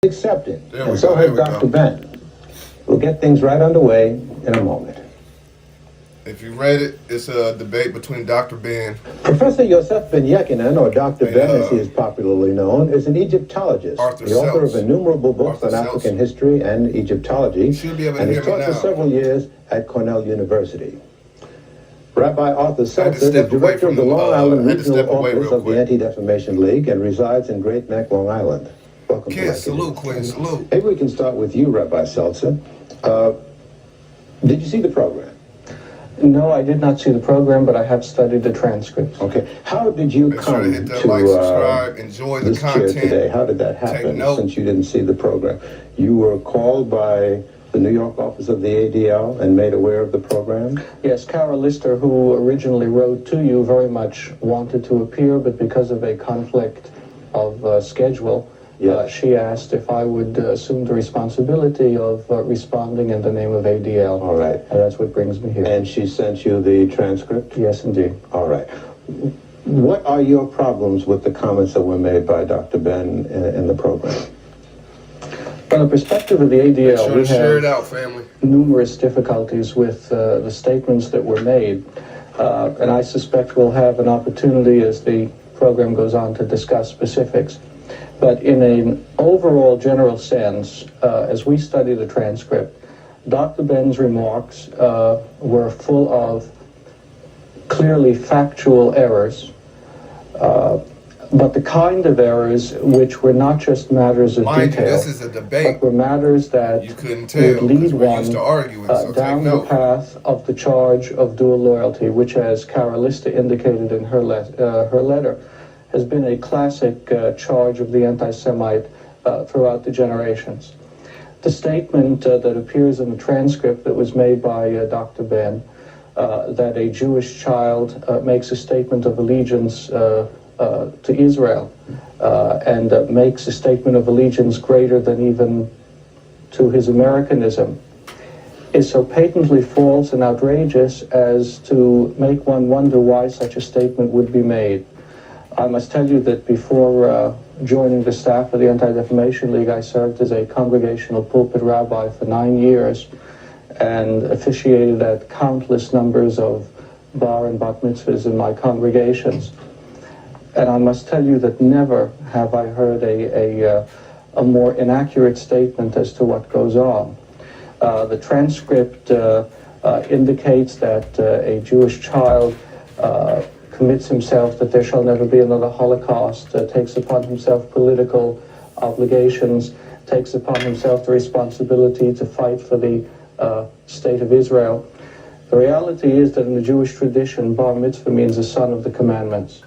accepted, and so has Dr. Ben. We'll get things right underway in a moment. If you read it, it's a debate between Dr. Ben. Professor Yosef Ben Jochannon, or Dr. Ben as he is popularly known, is an Egyptologist, the author of innumerable books on African history and Egyptology, and has taught for several years at Cornell University. Rabbi Arthur Seltzer is director of the Long Island Regional Office of the Anti-Defamation League and resides in Great Neck, Long Island. Welcome to salute, Queen, salute. Maybe we can start with you, Rabbi Seltzer. Did you see the program? No, I did not see the program, but I have studied the transcripts. Okay. How did you come hit that to like, subscribe, enjoy the this content, chair today? How did that happen since you didn't see the program? You were called by the New York office of the ADL and made aware of the program? Yes, Carol Lister, who originally wrote to you, very much wanted to appear, but because of a conflict of schedule, she asked if I would assume the responsibility of responding in the name of ADL. All right. And that's what brings me here. And she sent you the transcript? Yes, indeed. All right. What are your problems with the comments that were made by Dr. Ben in the program? From the perspective of the ADL, we share it out, have family. numerous difficulties with the statements that were made. And I suspect we'll have an opportunity as the program goes on to discuss specifics. But in an overall general sense, as we study the transcript, Dr. Ben's remarks were full of clearly factual errors, but the kind of errors which were not just matters of detail, this is a debate, but were matters that you couldn't tell, would lead one so down the path of the charge of dual loyalty, which, as Carol Lister indicated in her letter, has been a classic charge of the anti-Semite throughout the generations. The statement that appears in the transcript that was made by Dr. Ben, that a Jewish child makes a statement of allegiance to Israel and makes a statement of allegiance greater than even to his Americanism, is so patently false and outrageous as to make one wonder why such a statement would be made. I must tell you that before joining the staff of the Anti-Defamation League, I served as a congregational pulpit rabbi for 9 years and officiated at countless numbers of bar and bat mitzvahs in my congregations. And I must tell you that never have I heard a more inaccurate statement as to what goes on. The transcript indicates that a Jewish child commits himself that there shall never be another Holocaust, takes upon himself political obligations, takes upon himself the responsibility to fight for the state of Israel. The reality is that in the Jewish tradition, bar mitzvah means a son of the commandments.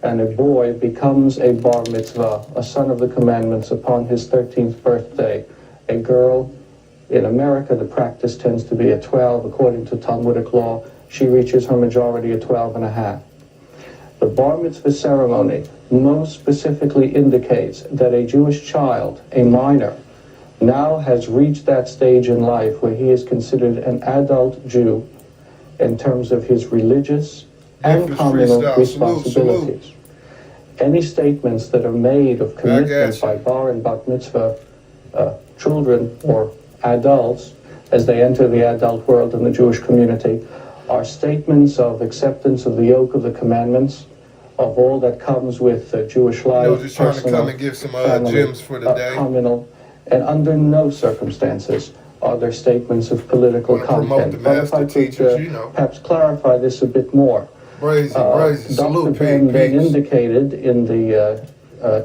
And a boy becomes a bar mitzvah, a son of the commandments, upon his 13th birthday. A girl, in America, the practice tends to be at 12. According to Talmudic law, she reaches her majority at 12 and a half. The bar mitzvah ceremony most specifically indicates that a Jewish child, a minor, now has reached that stage in life where he is considered an adult Jew in terms of his religious and communal responsibilities. Any statements that are made of commitment by bar and bat mitzvah children or adults as they enter the adult world in the Jewish community are statements of acceptance of the yoke of the commandments, of all that comes with Jewish life, just trying to come and give some gems for the day. Communal, and under no circumstances are there statements of political content. But if I could perhaps clarify this a bit more. Dr. Ben then indicated in the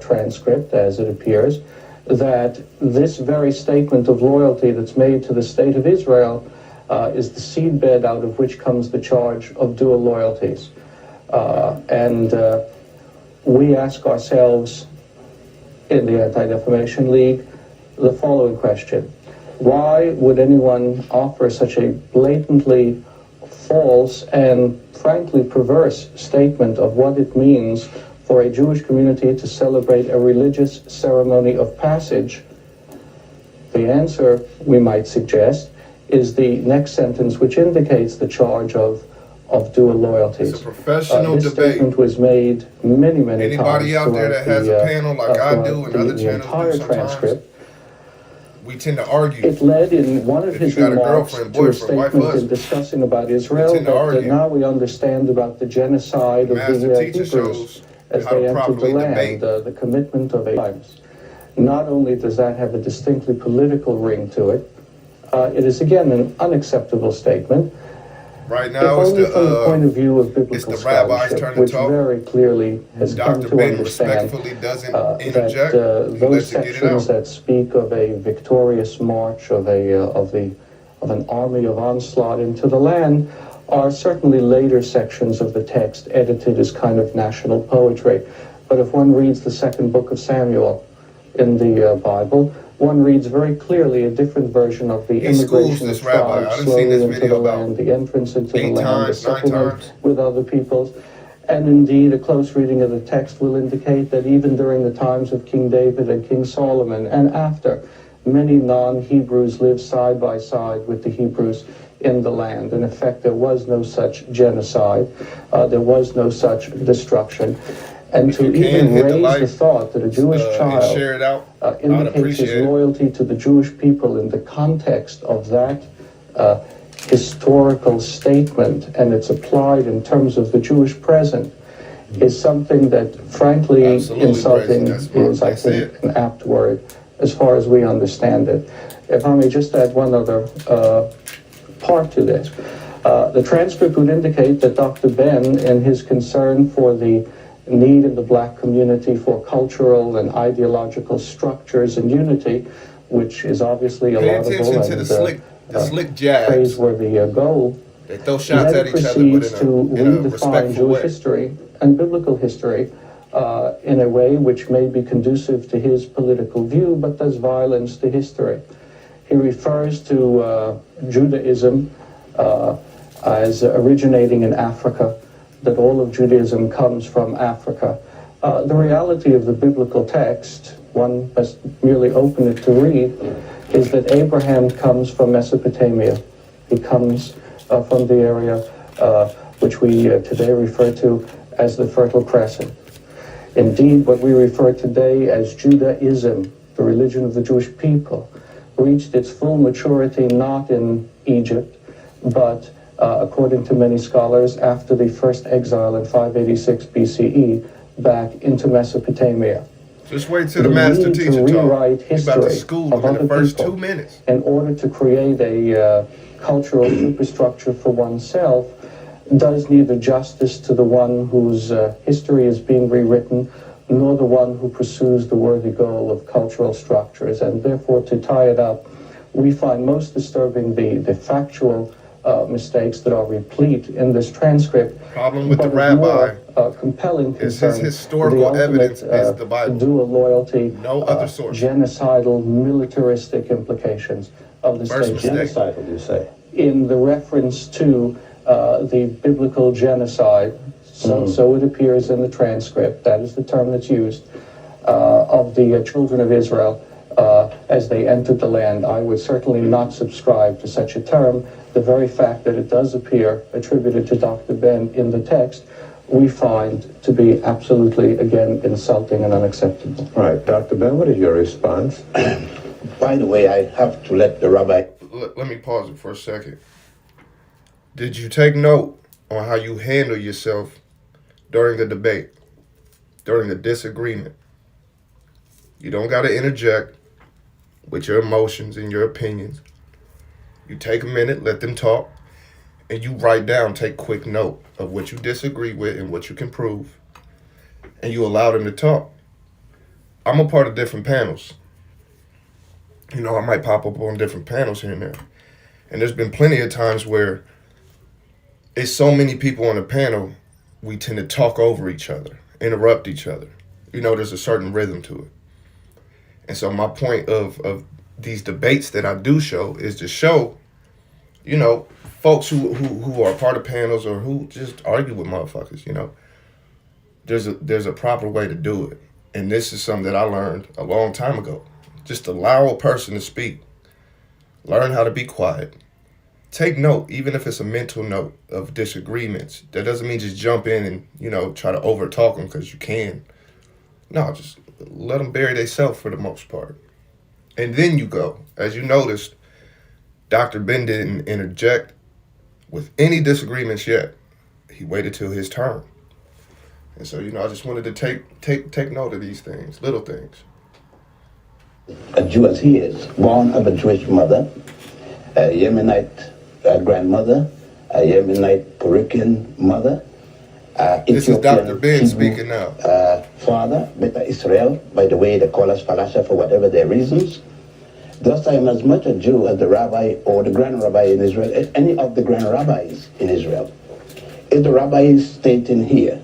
transcript, as it appears, that this very statement of loyalty that's made to the state of Israel is the seedbed out of which comes the charge of dual loyalties. And we ask ourselves in the Anti-Defamation League the following question. Why would anyone offer such a blatantly false and frankly perverse statement of what it means for a Jewish community to celebrate a religious ceremony of passage? The answer, we might suggest, is the next sentence, which indicates the charge of dual loyalties. It's a professional this debate. Statement was made many times. Anybody out there that has a panel like I do and other channels do entire sometimes, transcript, we tend to argue. It led in one of his remarks to a boyfriend, statement in discussing about Israel that now we understand about the genocide of the Hebrews as they entered the land, the commitment of times. Not only does that have a distinctly political ring to it, it is again an unacceptable statement. Right now, if only from the point of view of biblical scholarship, which very clearly has come to understand that those sections that speak of a victorious march of an army of onslaught into the land are certainly later sections of the text edited as kind of national poetry. But if one reads the second book of Samuel in the Bible, one reads very clearly a different version of the immigration of tribes slowly into the land, the entrance into the land, the settlement with other peoples. And indeed, a close reading of the text will indicate that even during the times of King David and King Solomon and after, many non-Hebrews lived side by side with the Hebrews in the land. In effect, there was no such genocide. There was no such destruction. And to even raise the thought that a Jewish child indicates his loyalty to the Jewish people in the context of that historical statement, and it's applied in terms of the Jewish present, is something that, frankly, insulting is, I think, an apt word as far as we understand it. If I may just add one other part to this. The transcript would indicate that Dr. Ben, in his concern for the need in the black community for cultural and ideological structures and unity, which is obviously a laudable and praiseworthy goal, they throw shots at each other, proceeds to redefine Jewish history and biblical history in a way which may be conducive to his political view, but does violence to history. He refers to Judaism as originating in Africa, that all of Judaism comes from Africa. The reality of the biblical text, one must merely open it to read, is that Abraham comes from Mesopotamia. He comes from the area which we today refer to as the Fertile Crescent. Indeed, what we refer today as Judaism, the religion of the Jewish people, reached its full maturity not in Egypt, but according to many scholars, after the first exile in 586 BCE back into Mesopotamia. Just wait till the master teacher to rewrite talk. History of other people in order to create a cultural superstructure for oneself does neither justice to the one whose history is being rewritten, nor the one who pursues the worthy goal of cultural structures. And therefore, to tie it up, we find most disturbing the factual mistakes that are replete in this transcript. Problem with the rabbi compelling is his historical evidence is the Bible. Dual loyalty, no other source. Genocidal, militaristic implications of the state. Genocidal, you say? In the reference to the biblical genocide, so it appears in the transcript, that is the term that's used, of the children of Israel as they entered the land. I would certainly not subscribe to such a term. The very fact that it does appear attributed to Dr. Ben in the text, we find to be absolutely, again, insulting and unacceptable. All right, Dr. Ben, what is your response? By the way, I have to let the rabbi... Let me pause it for a second. Did you take note on how you handle yourself during the debate, during the disagreement? You don't got to interject with your emotions and your opinions. You take a minute, let them talk, and you write down, take quick note of what you disagree with and what you can prove, and you allow them to talk. I'm a part of different panels. You know, I might pop up on different panels here and there. And there's been plenty of times where it's so many people on a panel, we tend to talk over each other, interrupt each other. You know, there's a certain rhythm to it. And so my point of these debates that I do show is to show, you know, folks who are part of panels or who just argue with motherfuckers, you know, there's a proper way to do it. And this is something that I learned a long time ago. Just allow a person to speak. Learn how to be quiet. Take note, even if it's a mental note of disagreements. That doesn't mean just jump in and, you know, try to over-talk them because you can. No, just let them bury themselves for the most part. And then you go. As you noticed, Dr. Ben didn't interject with any disagreements yet. He waited till his turn. And so, I just wanted to take note of these things, little things. A Jew as he is, born of a Jewish mother, a Yemenite grandmother, a Yemenite Puerto mother, This is Dr. Ben Hebrew, speaking now. Father, Beta Israel, by the way, they call us Falasha for whatever their reasons. Thus I am as much a Jew as the rabbi or the grand rabbi in Israel, as any of the grand rabbis in Israel. If the rabbi is stating here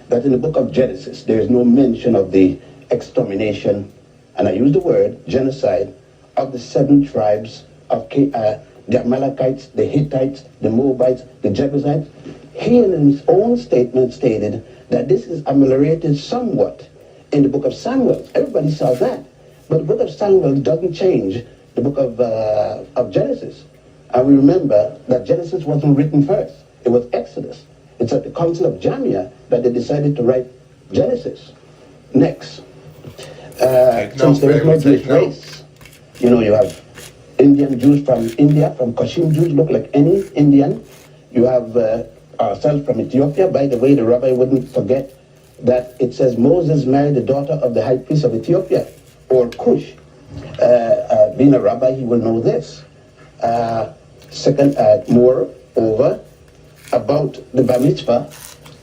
that in the book of Genesis there is no mention of the extermination, and I use the word genocide, of the 7 tribes of the Amalekites, the Hittites, the Moabites, the Jebusites, he in his own statement stated that this is ameliorated somewhat in the book of Samuel. Everybody saw that. But the book of Samuel doesn't change the book of Genesis. And we remember that Genesis wasn't written first. It was Exodus. It's at the Council of Jamia that they decided to write Genesis. Next. Since there is no Jewish race, you have Indian Jews from India, from Kashim Jews look like any Indian. You have ourselves from Ethiopia. By the way, the rabbi wouldn't forget that it says Moses married the daughter of the high priest of Ethiopia, or Cush. Being a rabbi, he will know this. Second, moreover, about the bar mitzvah,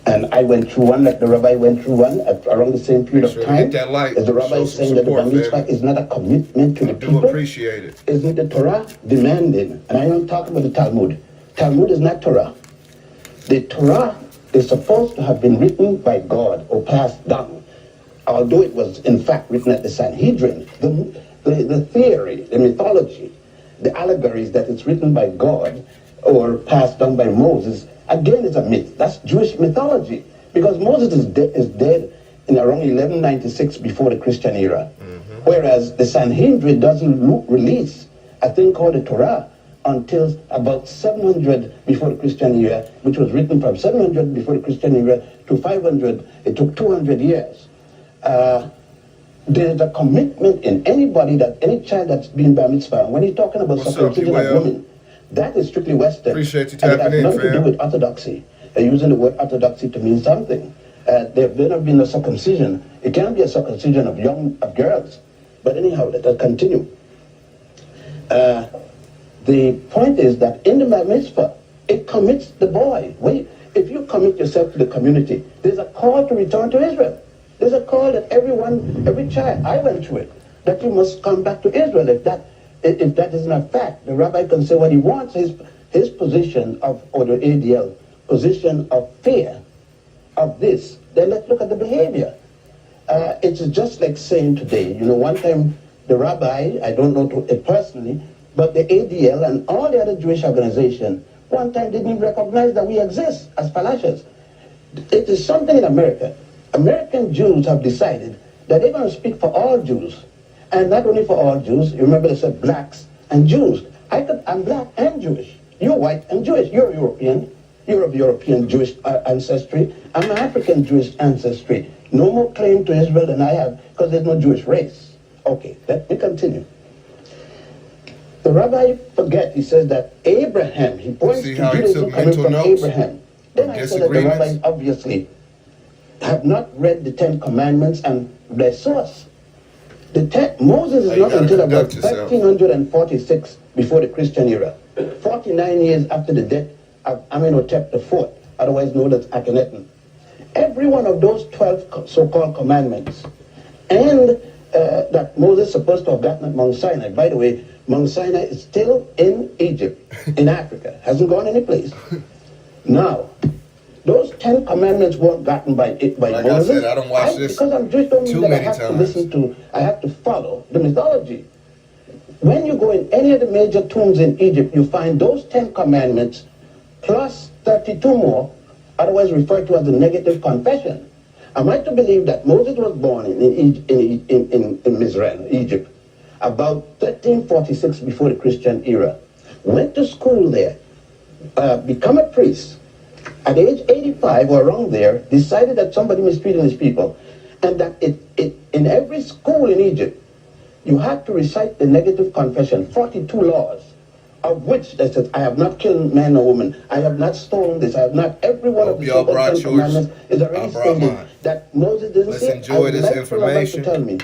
and I went through one like the rabbi went through one around the same period of time. Is the rabbi saying that the bar mitzvah is not a commitment to the people? I do appreciate it. Isn't the Torah demanding? And I don't talk about the Talmud. Talmud is not Torah. The Torah is supposed to have been written by God or passed down, although it was in fact written at the Sanhedrin. The theory, the mythology, the allegories that it's written by God or passed down by Moses, again, is a myth. That's Jewish mythology, because Moses is dead in around 1196 before the Christian era, whereas the Sanhedrin doesn't release a thing called the Torah until about 700 before the Christian era, which was written from 700 before the Christian era to 500. It took 200 years. There's a commitment in anybody that any child that's been bar mitzvah, when you're talking about circumcision of women, that is strictly Western. Appreciate you tapping in, it has nothing to do with orthodoxy. They're using the word orthodoxy to mean something. There's never been a circumcision. It can't be a circumcision of girls. But anyhow, let us continue. The point is that in the bar mitzvah, it commits the boy. If you commit yourself to the community, there's a call to return to Israel. There's a call that every child, I went through it, that you must come back to Israel. If that is not fact, the rabbi can say what he wants, his position of, or the ADL, position of fear of this. Then let's look at the behavior. It's just like saying today, one time the rabbi, I don't know it personally, but the ADL and all the other Jewish organizations, one time didn't even recognize that we exist as Falashas. It is something in America. American Jews have decided that they're going to speak for all Jews. And not only for all Jews, you remember they said blacks and Jews. I'm black and Jewish. You're white and Jewish. You're European. You're of European Jewish ancestry. I'm African Jewish ancestry. No more claim to Israel than I have, because there's no Jewish race. Okay, let me continue. The rabbi forget, he says that Abraham, he points to Judaism coming from Abraham. Then I said that the rabbis obviously have not read the 10 Commandments and their source. Moses is not until about 1346 before the Christian era, 49 years after the death of Amenhotep IV, otherwise known as Akhenaten. Every one of those 12 so-called commandments, and that Moses is supposed to have gotten at Mount Sinai. By the way, Mount Sinai is still in Egypt, in Africa, hasn't gone any place. Now, those 10 commandments weren't gotten by like Moses. I said, I don't watch this because I'm Jewish, don't mean that I have to listen to, I have to follow the mythology. When you go in any of the major tombs in Egypt, you find those 10 commandments plus 32 more, otherwise referred to as the negative confession. Am I to believe that Moses was born in Mizraim, Egypt, about 1346 before the Christian era, went to school there, become a priest, at age 85 or around there, decided that somebody mistreated his people, and that in every school in Egypt, you had to recite the negative confession, 42 laws, of which they said, I have not killed man or woman, I have not stolen this, I have not, every one of the so-called 10 commandments is already stated that Moses didn't Let's say. enjoy this information. To tell me,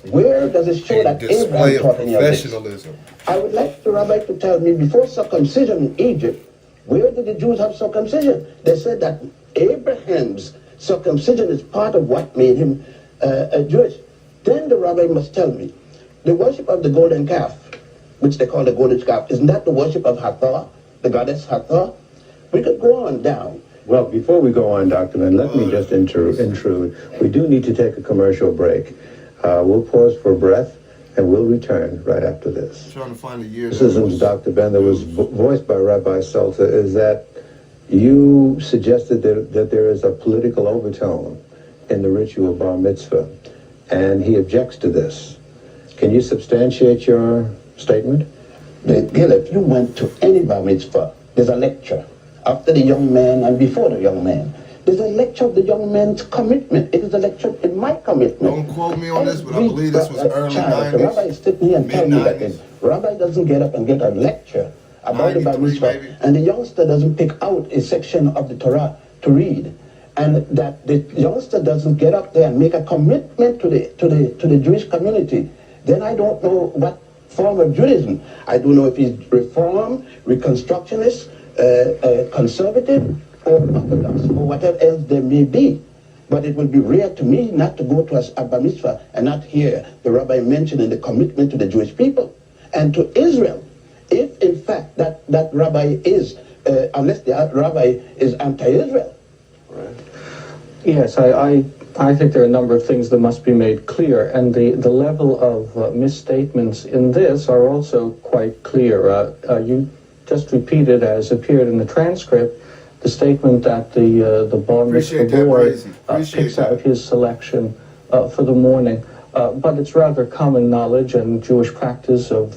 where does it show that Abraham taught any of this? I would like the rabbi to tell me, before circumcision in Egypt, where did the Jews have circumcision? They said that Abraham's circumcision is part of what made him Jewish. Then the rabbi must tell me, the worship of the golden calf, which they call the golden calf, isn't that the worship of Hathor, the goddess Hathor? We could go on down. Well, before we go on, Dr. Ben, let me just intrude. We do need to take a commercial break. We'll pause for breath, and we'll return right after this. Trying to find a year. Criticisms, Dr. Ben, that was voiced by Rabbi Salter, is that you suggested that there is a political overtone in the ritual bar mitzvah, and he objects to this. Can you substantiate your statement? Gil, if you went to any bar mitzvah, there's a lecture after the young man and before the young man. There's a lecture of the young man's commitment. It is a lecture in my commitment. Don't quote me on this, but I believe this was early 90s. The rabbi is sitting here and telling me that the rabbi doesn't get up and get a lecture about the bar mitzvah, and the youngster doesn't pick out a section of the Torah to read, and that the youngster doesn't get up there and make a commitment to the Jewish community, then I don't know what form of Judaism. I don't know if he's Reform, Reconstructionist, Conservative, or Orthodox, or whatever else there may be. But it would be rare to me not to go to a bar mitzvah and not hear the rabbi mentioning the commitment to the Jewish people and to Israel. If in fact that rabbi is, unless the rabbi is anti-Israel. Right. Yes, I think there are a number of things that must be made clear, and the level of misstatements in this are also quite clear. You just repeated, as appeared in the transcript, the statement that the bar mitzvah boy picks out his selection for the morning. But it's rather common knowledge and Jewish practice of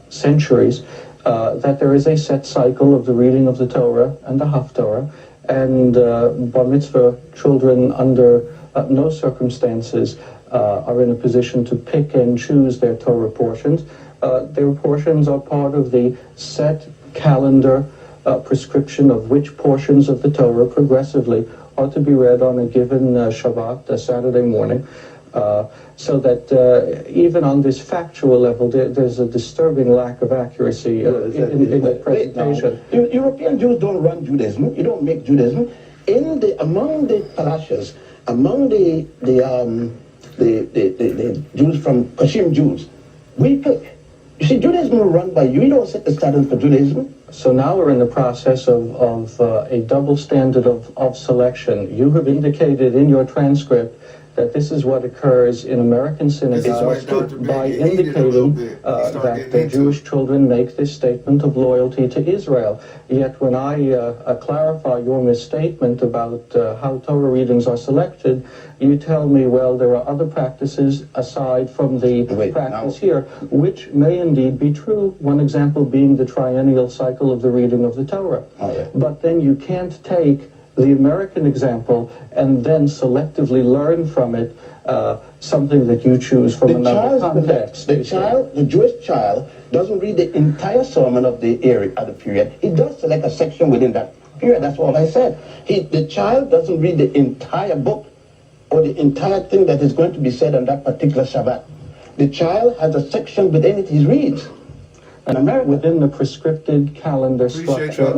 centuries that there is a set cycle of the reading of the Torah and the Haftorah, and bar mitzvah children under no circumstances are in a position to pick and choose their Torah portions. Their portions are part of the set calendar prescription of which portions of the Torah progressively are to be read on a given Shabbat, a Saturday morning. So that even on this factual level, there's a disturbing lack of accuracy in the presentation. European Jews don't run Judaism. You don't make Judaism. Among the Palashas, among the Jews from Kashim Jews, we pick. You see, Judaism will run by you. You don't set the standard for Judaism. So now we're in the process of a double standard of selection. You have indicated in your transcript that this is what occurs in American synagogues by indicating that the Jewish children make this statement of loyalty to Israel. Yet when I clarify your misstatement about how Torah readings are selected, you tell me, well, there are other practices aside from the practice here, which may indeed be true. One example being the triennial cycle of the reading of the Torah. But then you can't take the American example and then selectively learn from it something that you choose from another context. The Jewish child doesn't read the entire sermon of the period. He does select a section within that period. That's all I said. The child doesn't read the entire book or the entire thing that is going to be said on that particular Shabbat. The child has a section within it he reads. And within the prescripted calendar structure.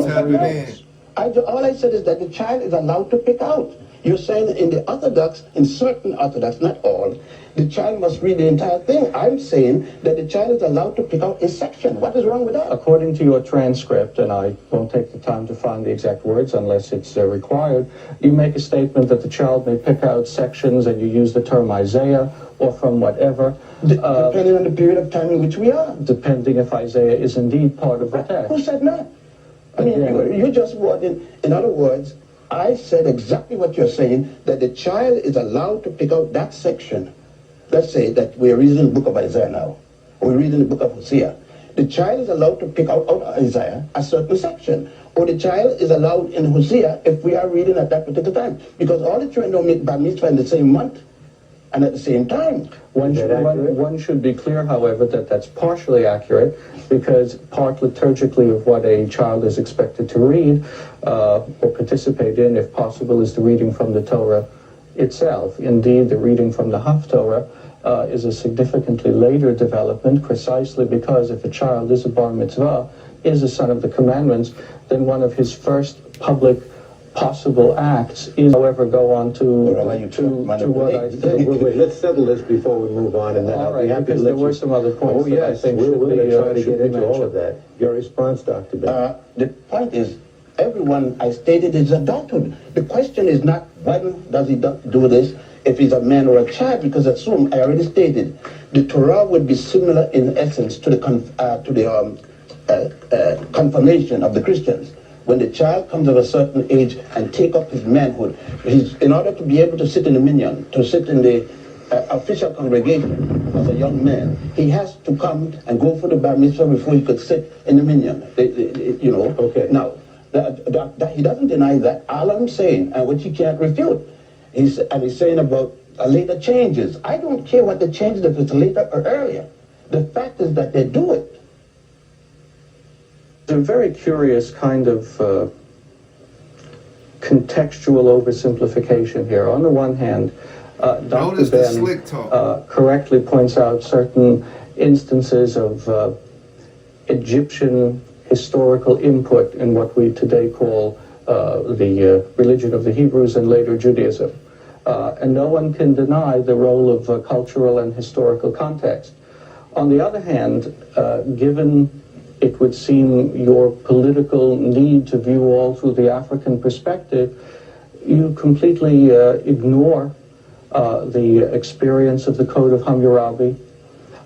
All I said is that the child is allowed to pick out. You're saying in the Orthodox, in certain Orthodox, not all, the child must read the entire thing. I'm saying that the child is allowed to pick out a section. What is wrong with that? According to your transcript, and I won't take the time to find the exact words unless it's required, you make a statement that the child may pick out sections, and you use the term Isaiah or from whatever. Depending on the period of time in which we are. Depending if Isaiah is indeed part of the text. Who said not? I mean, you just brought in other words, I said exactly what you're saying, that the child is allowed to pick out that section. Let's say that we're reading the book of Isaiah now, or we're reading the book of Hosea. The child is allowed to pick out of Isaiah a certain section, or the child is allowed in Hosea if we are reading at that particular time. Because all the children don't make bar mitzvah in the same month and at the same time. One should be clear, however, that that's partially accurate, because part liturgically of what a child is expected to read or participate in, if possible, is the reading from the Torah itself. Indeed, the reading from the Haftorah is a significantly later development, precisely because if a child is a bar mitzvah, is a son of the commandments, then one of his first public possible acts is, however, go on to what I think. Wait, let's settle this before we move on, and then All I'll right, be happy because to let there were you... some other points Oh, yes, that I think we're going to try to should get be into all of mentioned. that. Your response, Dr. Ben. The point is, everyone I stated is adulthood. The question is not when does he do this, if he's a man or a child, because assume, I already stated, the Torah would be similar in essence to the confirmation of the Christians. When the child comes of a certain age and take up his manhood, in order to be able to sit in the minyan, to sit in the official congregation as a young man, he has to come and go for the bar mitzvah before he could sit in the minyan. Okay. Now, he doesn't deny that. All I'm saying, and which he can't refute, he's saying about later changes. I don't care what the changes, if it's later or earlier. The fact is that they do it. There's a very curious kind of contextual oversimplification here. On the one hand, Dr. Ben correctly points out certain instances of Egyptian historical input in what we today call the religion of the Hebrews and later Judaism. And no one can deny the role of cultural and historical context. On the other hand, given it would seem your political need to view all through the African perspective, you completely ignore the experience of the Code of Hammurabi,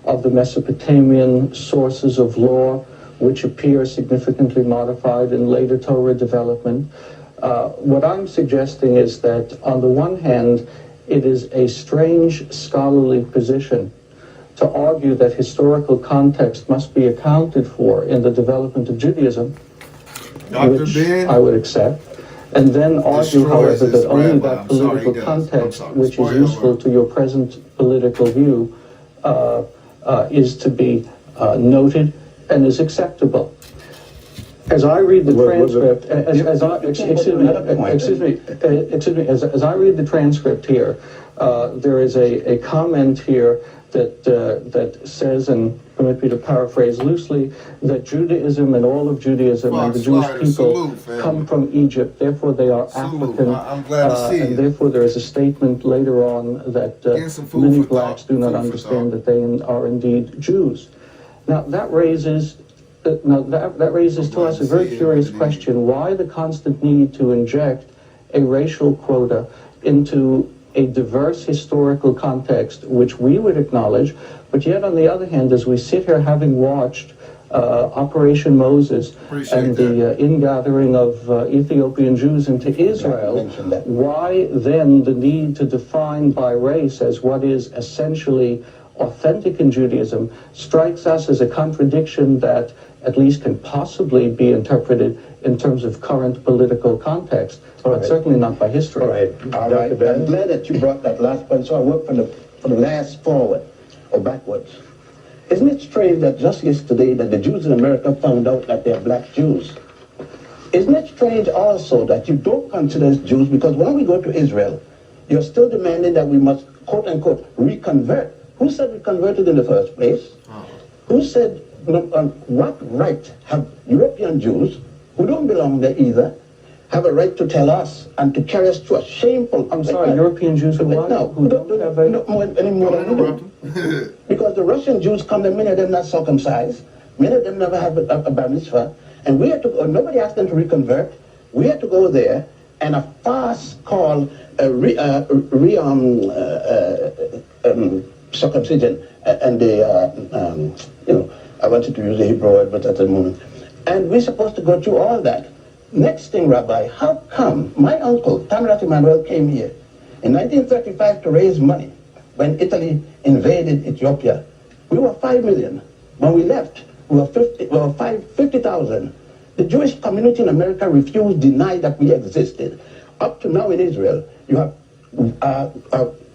of the Mesopotamian sources of law, which appear significantly modified in later Torah development. What I'm suggesting is that, on the one hand, it is a strange scholarly position to argue that historical context must be accounted for in the development of Judaism, which I would accept, and then argue, however, that only that political context, which is useful to your present political view, is to be noted and is acceptable. As I read the transcript, as I read the transcript here, there is a comment here that says, and permit me to paraphrase loosely, that Judaism and all of Judaism and the Jewish people come from Egypt, therefore they are African, I'm glad to see and therefore there is a statement later on that many blacks do not understand that they are indeed Jews. Now that raises to us a very curious question: why the constant need to inject a racial quota into a diverse historical context, which we would acknowledge, but yet on the other hand, as we sit here having watched Operation Moses and the ingathering of Ethiopian Jews into Israel, why then the need to define by race as what is essentially authentic in Judaism strikes us as a contradiction that at least can possibly be interpreted in terms of current political context, but certainly not by history. All right. I'm glad that you brought that last point, so I work from the last forward or backwards. Isn't it strange that just yesterday that the Jews in America found out that they're black Jews? Isn't it strange also that you don't consider us Jews, because when we go to Israel, you're still demanding that we must, quote unquote, reconvert. Who said we converted in the first place? Who said, what right have European Jews, who don't belong there either, have a right to tell us and to carry us to a shameful... European Jews who don't have any more than we do. Because the Russian Jews come, and many of them not circumcised, many of them never have a bar mitzvah, and we had to, nobody asked them to reconvert. We had to go there, and a farce called circumcision, and I wanted to use the Hebrew word, but at the moment. And we're supposed to go through all that. Next thing, Rabbi, how come my uncle, Tamirat Emanuel, came here in 1935 to raise money when Italy invaded Ethiopia? We were 5 million. When we left, we were 50,000. The Jewish community in America refused, denied that we existed. Up to now in Israel, you have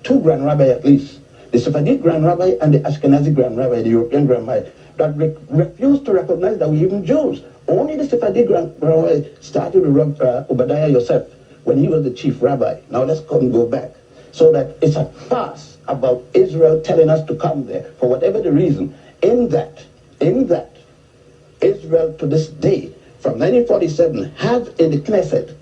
two grand rabbis at least, the Sephardic grand rabbi and the Ashkenazi grand rabbi, the European grand rabbi, that refused to recognize that we even Jews. Only the Sephardic grand rabbi started with Obadiah Yosef when he was the chief rabbi. Now let's go back. So that it's a farce about Israel telling us to come there for whatever the reason. In that, Israel to this day, from 1947, have in the Knesset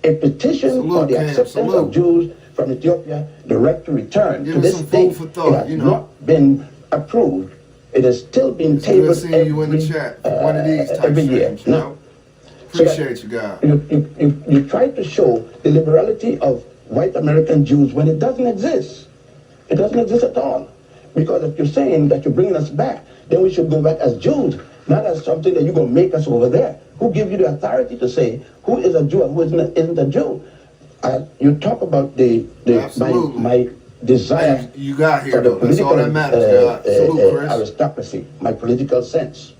a petition for the acceptance of Jews from Ethiopia, the right to return. To this day, it has not been approved. It has still been tabled every year. Now, appreciate you guys. You try to show the liberality of white American Jews when it doesn't exist. It doesn't exist at all. Because if you're saying that you're bringing us back, then we should go back as Jews, not as something that you're going to make us over there. Who gives you the authority to say who is a Jew and who isn't a Jew? You talk about my desire you got here, for the though. That's all that matters. aristocracy, my political sense.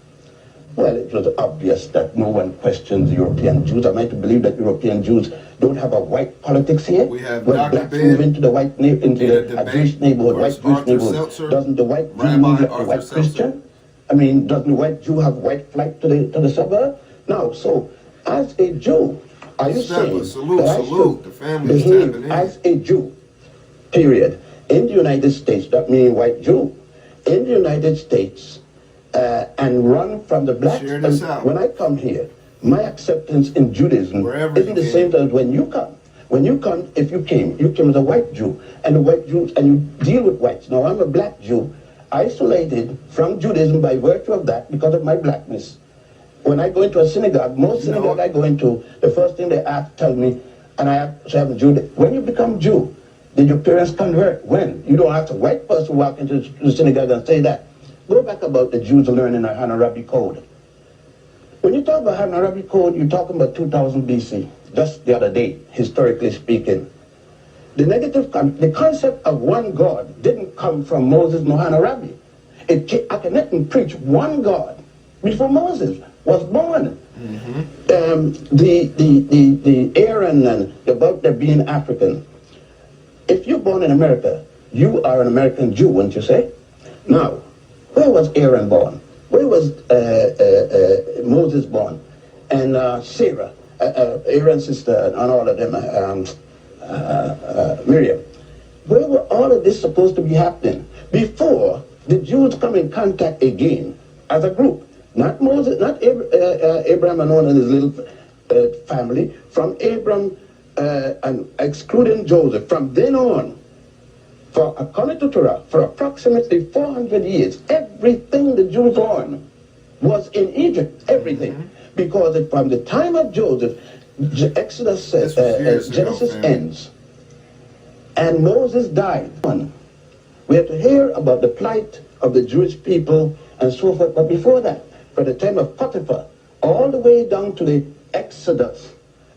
Well, it was obvious that no one questions European Jews. Am I to believe that European Jews don't have a white politics here? We have when Dr. blacks move into the white a Jewish neighborhood, white Jewish neighborhood, doesn't the white Jew move like the white Christian? I mean, doesn't the white Jew have white flight to the suburb? No. So, as a Jew, are you saying that I should behave as a Jew? Period. In the United States, that means white Jew. In the United States, and run from the blacks. When I come here, my acceptance in Judaism isn't the same as when you come. When you come, if you came as a white Jew, and the white Jews, and you deal with whites. Now I'm a black Jew, isolated from Judaism by virtue of that because of my blackness. When I go into a synagogue, most synagogue I go into, the first thing they tell me, and I have to have a Jew. When you become Jew, did your parents convert? When? You don't ask a white person walk into the synagogue and say that. Go back about the Jews learning a Hammurabi Code. When you talk about Hammurabi Code, you're talking about 2000 BC, just the other day, historically speaking. The concept of one God didn't come from Moses nor Hammurabi. Akhenaten preached one God before Moses was born. The Aaron and about their being African. If you're born in America, you are an American Jew, wouldn't you say? Now, where was Aaron born? Where was Moses born? And Sarah, Aaron's sister, and all of them, Miriam. Where were all of this supposed to be happening? Before the Jews come in contact again as a group. Not Moses, not Abraham alone and his little family. From Abraham and excluding Joseph. From then on, according to Torah, for approximately 400 years, everything the Jews learned was in Egypt. Everything. Because from the time of Joseph, Exodus, Genesis ends, and Moses died. We have to hear about the plight of the Jewish people and so forth. But before that, from the time of Potiphar, all the way down to the Exodus,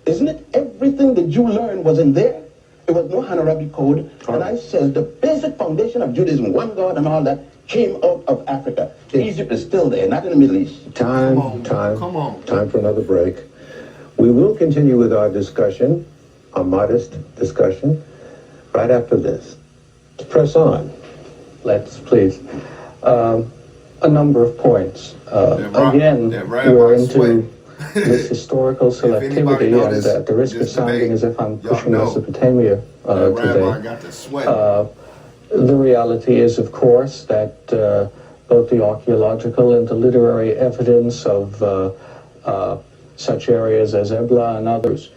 isn't it everything the Jew learned was in there? It was no Hammurabi Code. And I said the basic foundation of Judaism, one God and all that, came out of Africa. Egypt is still there, not in the Middle East. Time for another break. We will continue with our discussion, a modest discussion, right after this. Let's press on. Let's please. A number of points. Again, we're into this historical selectivity, and at the risk of sounding as if I'm pushing Mesopotamia today. The reality is, of course, that both the archaeological and the literary evidence of such areas as Ebla and others,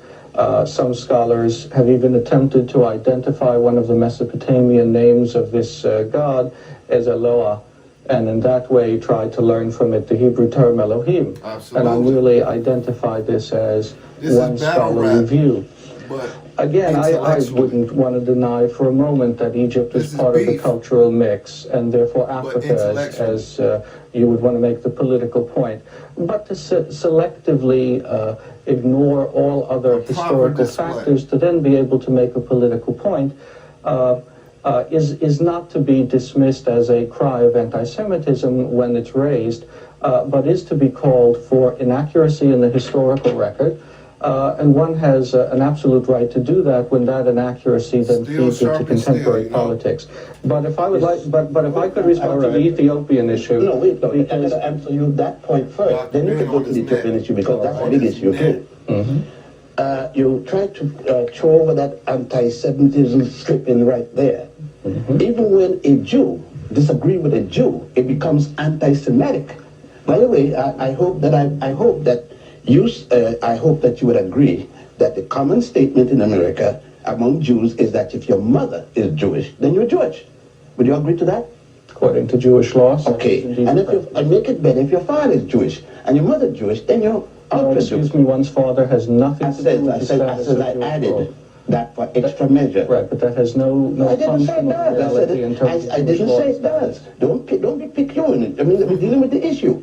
some scholars have even attempted to identify one of the Mesopotamian names of this god as Eloah, and in that way try to learn from it the Hebrew term Elohim. Absolutely. And I really identify this as one scholarly view. Again, I wouldn't want to deny for a moment that Egypt is part of the cultural mix, and therefore Africa, as you would want to make the political point. But to selectively ignore all other historical factors to then be able to make a political point is not to be dismissed as a cry of anti-Semitism when it's raised, but is to be called for inaccuracy in the historical record, And one has an absolute right to do that when that inaccuracy then feeds into contemporary politics. But if I would but if I could respond to the Ethiopian issue. No, wait, no, I gotta answer you that point first. Then you can go to the Ethiopian issue because that's a big issue too. You try to throw over that anti-Semitism slipping right there. Even when a Jew disagrees with a Jew, it becomes anti-Semitic. By the way, I hope that you would agree that the common statement in America among Jews is that if your mother is Jewish, then you're Jewish. Would you agree to that? According to Jewish law. Okay, and and make it better if your father is Jewish and your mother is Jewish, then you're ultra Jewish. Excuse me, one's father has nothing to do with the status of I added that for extra measure. Right, but that has no I didn't say it does. I didn't say it does. Don't be picking. I mean, we're dealing with the issue.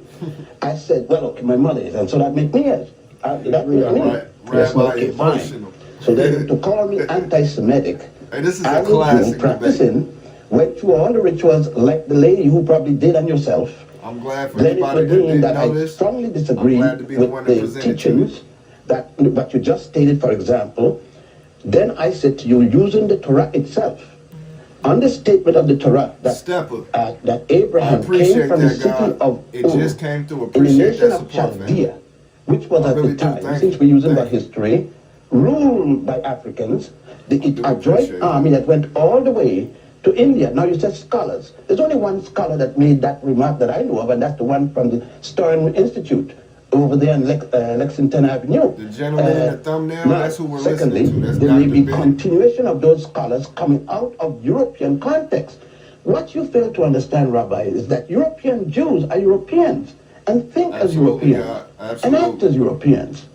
I said, well, okay, my mother is, and so that makes me as. That makes me. Yes, okay, fine. So then to call me anti-Semitic, this is I a classic practicing, went through all the rituals like the lady who probably did on yourself. I'm glad for then anybody it would mean that I strongly disagree with the teachings that what you just stated, for example. Then I said to you, using the Torah itself, on the statement of the Torah that Abraham came from the city of Ur in the nation of Chaldea, which was at the time, since we're using the history, ruled by Africans, a joint army that went all the way to India. Now you said scholars. There's only one scholar that made that remark that I know of, and that's the one from the Stern Institute over there on Lexington Avenue. The gentleman in the thumbnail, that's who we're listening to. That's there may be continuation of those scholars coming out of European context. What you fail to understand, Rabbi, is that European Jews are Europeans and think as Europeans and act as Europeans.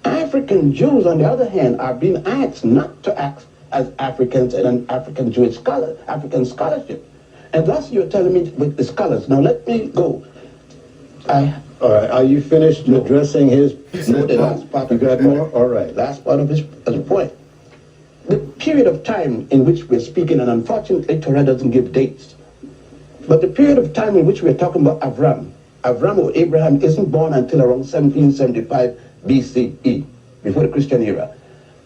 African Jews, on the other hand, are being asked not to act as Africans and an African Jewish scholar, African scholarship. And thus you're telling me with the scholars. Now let me go. All right, are you finished addressing his... No, the last part. You got more? All right. Last part of his point. The period of time in which we're speaking, and unfortunately Torah doesn't give dates, but the period of time in which we're talking about Avram or Abraham isn't born until around 1775 BCE, before the Christian era.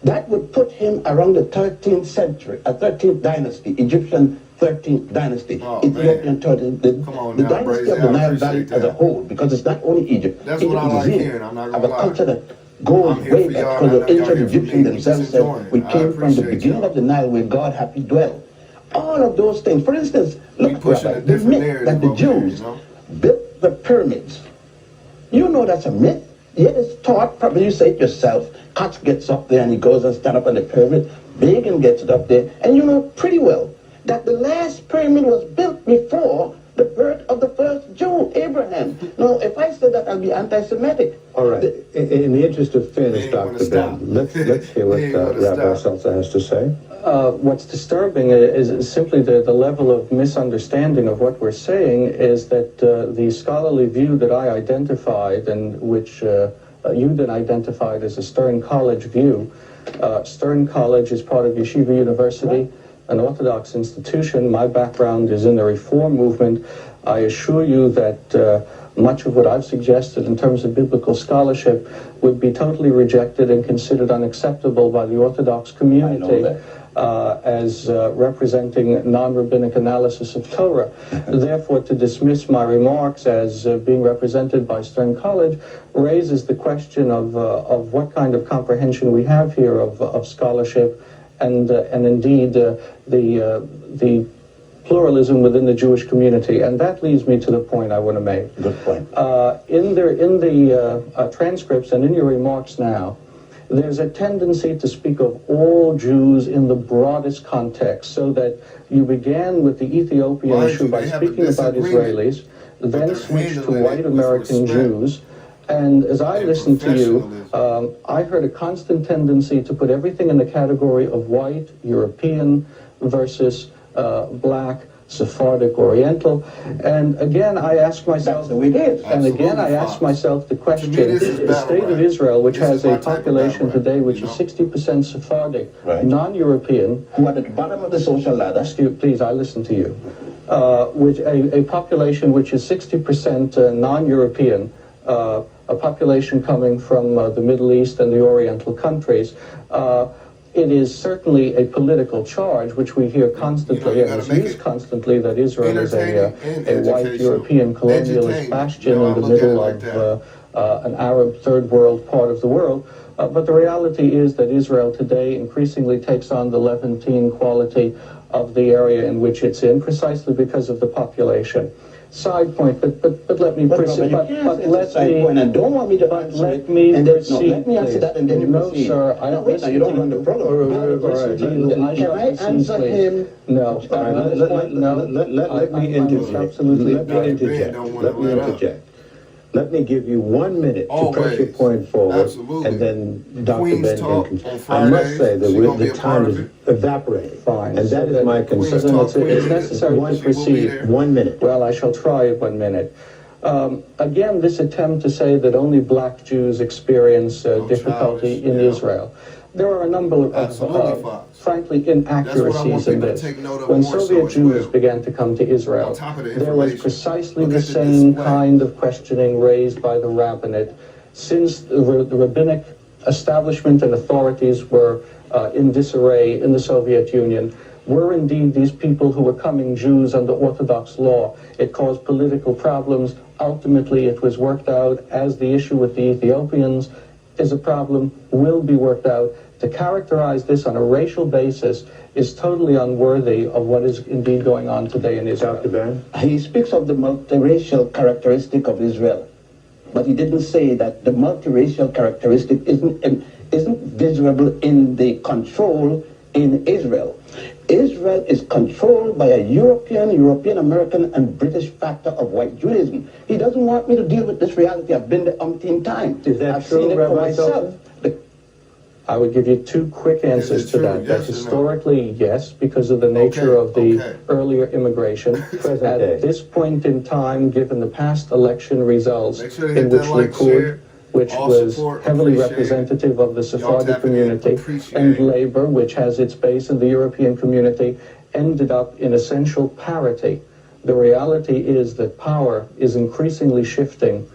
That would put him around the 13th century, 13th dynasty, Egyptian 13th dynasty, Ethiopian 13th, the dynasty of the Nile Valley as a whole, because it's not only Egypt. That's what I like hearing, I'm not gonna lie. A culture that goes way back, because the ancient Egyptians themselves said, we came from the beginning of the Nile where God happy dwell. All of those things. For instance, look, Rabbi, the myth that the Jews built the pyramids. You know that's a myth. Yet it's taught, probably you say it yourself, Koch gets up there and he goes and stands up on the pyramid, Begin gets it up there, and you know pretty well that the last pyramid was built before the birth of the first Jew, Abraham. Now, if I said that, I'd be anti-Semitic. All right. In the interest of fairness, Dr. Ben, let's hear what Rabbi Seltzer has to say. What's disturbing is simply the level of misunderstanding of what we're saying is that the scholarly view that I identified and which you then identified as a Stern College view. Stern College is part of Yeshiva University, an Orthodox institution. My background is in the Reform movement. I assure you that much of what I've suggested in terms of biblical scholarship would be totally rejected and considered unacceptable by the Orthodox community as representing non-rabbinic analysis of Torah. Therefore, to dismiss my remarks as being represented by Stern College raises the question of what kind of comprehension we have here of scholarship and indeed the pluralism within the Jewish community. And that leads me to the point I want to make. Good point. In the transcripts and in your remarks now, there's a tendency to speak of all Jews in the broadest context, so that you began with the Ethiopian issue by speaking about Israelis, then switched to white American Jews. And as I listened to you, I heard a constant tendency to put everything in the category of white, European versus black, Sephardic, Oriental. And again, I ask myself, the question, the state of Israel, which has a population today which is 60% Sephardic, non-European, who are at the bottom of the social ladder. Excuse, please, I listen to you. Which a population which is 60% non-European, a population coming from the Middle East and the Oriental countries. It is certainly a political charge, which we hear constantly and is used constantly, that Israel is a white European colonialist bastion in the middle of an Arab third world part of the world. But the reality is that Israel today increasingly takes on the Levantine quality of the area in which it's in, precisely because of the population. Side point, but let me proceed. But let me. And don't want me to answer let it. me And proceed. No, let me answer that and then you no, proceed. sir. I don't listen you don't to run the you. program. Can I answer him? No. Let me interject. Let me interject. Let me give you 1 minute to press your point forward, and then Dr. Ben can continue. I must say that the time is evaporating, Fine. and that is my concern. It's necessary to proceed. 1 minute. Well, I shall try 1 minute. Again, this attempt to say that only black Jews experience difficulty in Israel. There are a number of, frankly, inaccuracies in this. When Soviet Jews began to come to Israel, there was precisely the same kind of questioning raised by the rabbinate. Since the rabbinic establishment and authorities were in disarray in the Soviet Union, were indeed these people who were coming Jews under Orthodox law. It caused political problems. Ultimately, it was worked out as the issue with the Ethiopians is a problem, will be worked out. To characterize this on a racial basis is totally unworthy of what is indeed going on today in Israel. Dr. Ben? He speaks of the multiracial characteristic of Israel, but he didn't say that the multiracial characteristic isn't visible in the control in Israel. Israel is controlled by a European American, and British factor of white Judaism. He doesn't want me to deal with this reality. I've been there umpteen times. Is that I've true, seen it for Rabbi myself. I would give you two quick answers to that. That historically, yes, because of the nature of the earlier immigration. At this point in time, given the past election results, in which Likud, which was heavily representative of the Sephardi community, and Labour, which has its base in the European community, ended up in essential parity. The reality is that power is increasingly shifting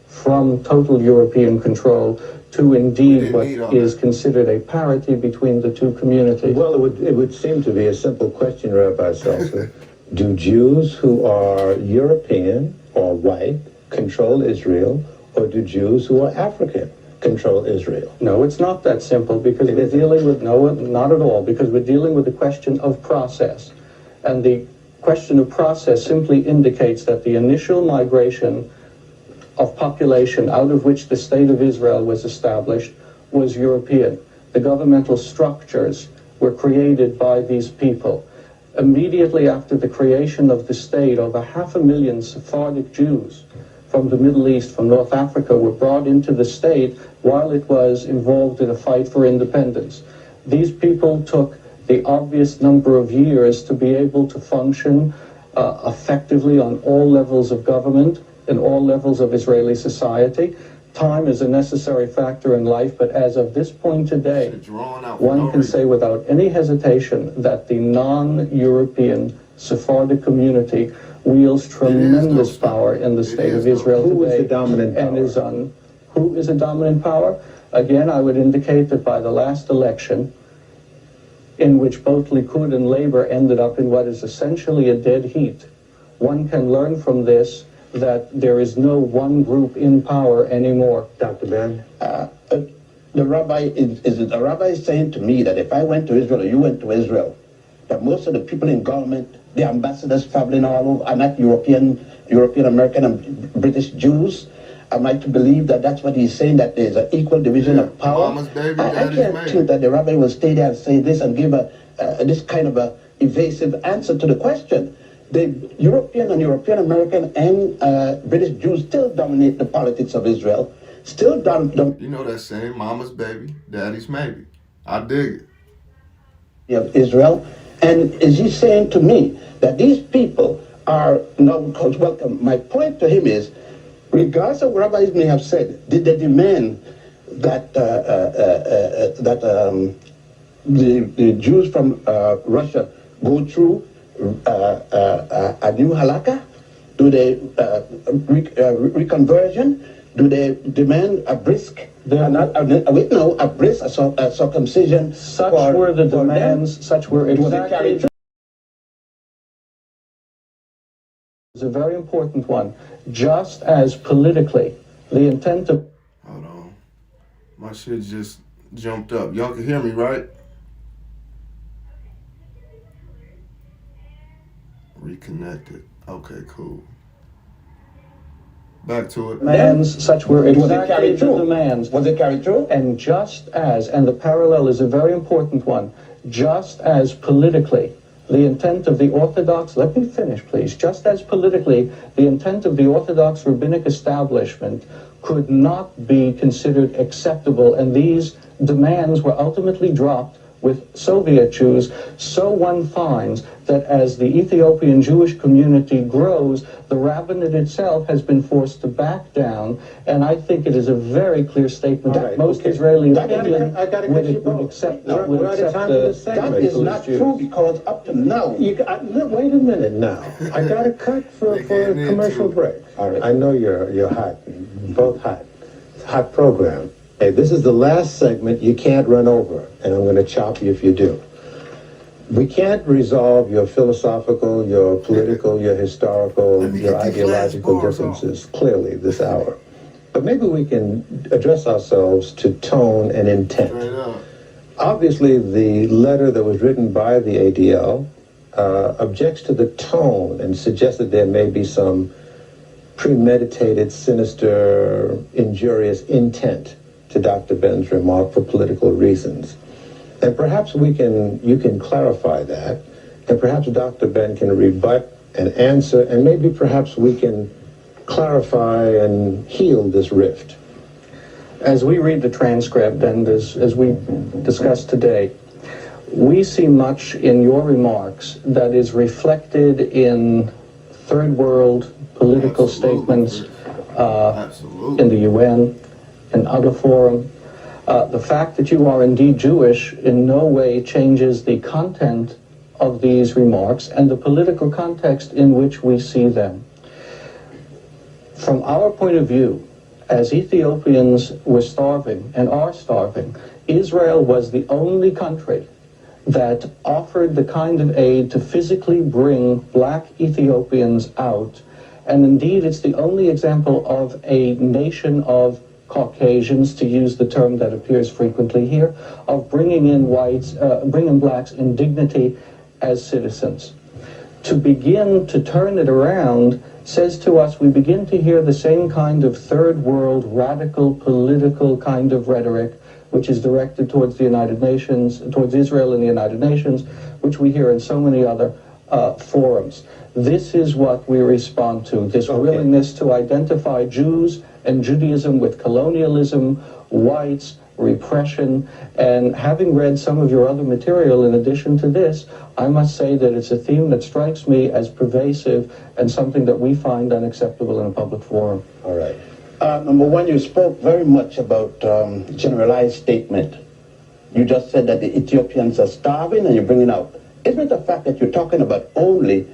from total European control to indeed what is considered a parity between the two communities. Well, it would seem to be a simple question, Rabbi Seltzer. Do Jews who are European or white control Israel, or do Jews who are African control Israel? No, it's not that simple, because we're dealing with, no, not at all, because we're dealing with the question of process. And the question of process simply indicates that the initial migration of population out of which the state of Israel was established was European. The governmental structures were created by these people. Immediately after the creation of the state, over 500,000 Sephardic Jews from the Middle East, from North Africa, were brought into the state while it was involved in a fight for independence. These people took the obvious number of years to be able to function effectively on all levels of government, in all levels of Israeli society. Time is a necessary factor in life, but as of this point today, one can say without any hesitation that the non-European Sephardic community wields tremendous power in the state of Israel today. Who is the dominant power? And who is a dominant power? Again, I would indicate that by the last election, in which both Likud and Labour ended up in what is essentially a dead heat, one can learn from this that there is no one group in power anymore. Dr. Ben? The rabbi is saying to me that if I went to Israel or you went to Israel, that most of the people in government, the ambassadors traveling all over, are not European American and British Jews. Am I to believe that that's what he's saying, that there's an equal division of power? I can't think that the rabbi will stay there and say this and give this kind of a evasive answer to the question. The European and European American and British Jews still dominate the politics of Israel. Still dominate. You know that saying, mama's baby, daddy's maybe. I dig it. Of Israel. And is he saying to me that these people are not welcome? My point to him is, regardless of what rabbis may have said, did they demand that the Jews from Russia go through a new halakha? Do they reconversion? Do they demand a brisk, a brisk circumcision? Such were the demands, such were exactly. It's a very important one. Just as politically, the intent of... Hold on. My shit just jumped up. Y'all can hear me, right? Reconnected. Okay, cool. Back to it. Demands, such were exactly the demands. Was it carried through? And just as, and the parallel is a very important one, just as politically, the intent of the Orthodox, let me finish please, just as politically, the intent of the Orthodox rabbinic establishment could not be considered acceptable, and these demands were ultimately dropped with Soviet Jews, so one finds that as the Ethiopian Jewish community grows, the rabbinate itself has been forced to back down, and I think it is a very clear statement that most Israeli opinion would accept that is not true, because up to now... Wait a minute now. I got to cut for a commercial break. All right. I know you're hot, both hot. Hot program. Hey, this is the last segment you can't run over, and I'm going to chop you if you do. We can't resolve your philosophical, your political, your historical, your ideological differences clearly this hour. But maybe we can address ourselves to tone and intent. Obviously, the letter that was written by the ADL objects to the tone and suggests that there may be some premeditated, sinister, injurious intent to Dr. Ben's remark for political reasons. And perhaps you can clarify that, and perhaps Dr. Ben can rebut and answer, and maybe perhaps we can clarify and heal this rift. As we read the transcript and as we discussed today, we see much in your remarks that is reflected in third world political statements in the UN, in other forum. The fact that you are indeed Jewish in no way changes the content of these remarks and the political context in which we see them. From our point of view, as Ethiopians were starving and are starving, Israel was the only country that offered the kind of aid to physically bring black Ethiopians out. And indeed, it's the only example of a nation of Caucasians, to use the term that appears frequently here, of bringing in whites, bringing blacks in dignity as citizens. To begin to turn it around says to us, we begin to hear the same kind of third world, radical, political kind of rhetoric, which is directed towards the United Nations, towards Israel and the United Nations, which we hear in so many other forums. This is what we respond to, this willingness to identify Jews and Judaism with colonialism, whites, repression, and having read some of your other material in addition to this, I must say that it's a theme that strikes me as pervasive and something that we find unacceptable in a public forum. All right. Number one, you spoke very much about generalized statement. You just said that the Ethiopians are starving and you're bringing out. Isn't it the fact that you're talking about only,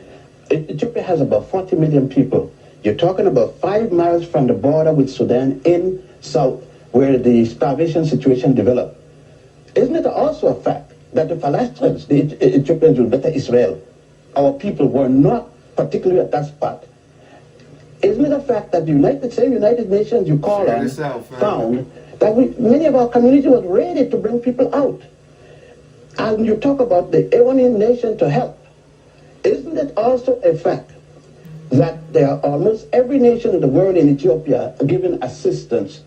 Ethiopia has about 40 million people. You're talking about 5 miles from the border with Sudan in south, where the starvation situation developed. Isn't it also a fact that the Palestinians, the Ethiopians will better Israel, our people were not particularly at that spot? Isn't it a fact that the same United Nations you call on found that many of our community was ready to bring people out? And you talk about the Iranian nation to help. Isn't it also a fact that there are almost every nation in the world in Ethiopia giving assistance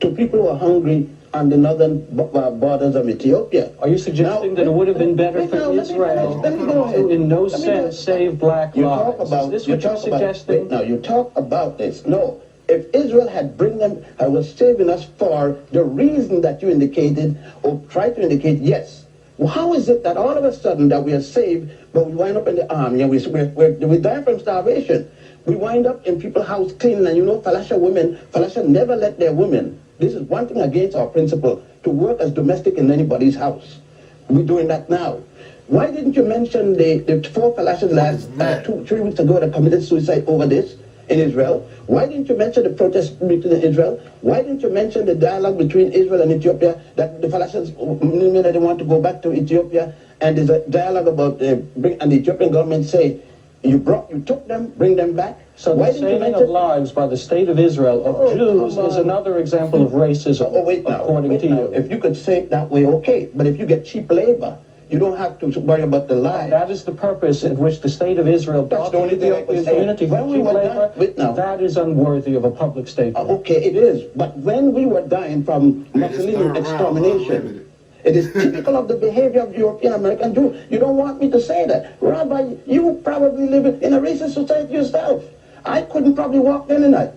to people who are hungry on the northern borders of Ethiopia? Are you suggesting that it would have been better for Israel to, in no sense, save black lives? Is this what you're suggesting? Now, you talk about this. No. If Israel had bring them, I was saving us for the reason that you indicated, or tried to indicate, yes. Well, how is it that all of a sudden that we are saved, but we wind up in the army and we die from starvation? We wind up in people's house cleaning, and you know, Falasha never let their women. This is one thing against our principle, to work as domestic in anybody's house. We're doing that now. Why didn't you mention the 4 Falashas last 3 weeks ago that committed suicide over this? in Israel? Why didn't you mention the protest between Israel? Why didn't you mention the dialogue between Israel and Ethiopia, that the Palestinians that they want to go back to Ethiopia, and there's a dialogue about and the Ethiopian government say you took them, bring them back. So why the didn't you saving mention of lives by the state of Israel of Jews is another example of racism, according to you. If you could say it that way, okay. But if you get cheap labor, you don't have to worry about the lives. That is the purpose in which the state of Israel brought the Ethiopian community for cheap labor. That is unworthy of a public statement. Okay, it is. But when we were dying from Mussolini extermination, it is typical of the behavior of European American Jews. You don't want me to say that. Rabbi, you probably live in a racist society yourself. I couldn't probably walk in tonight.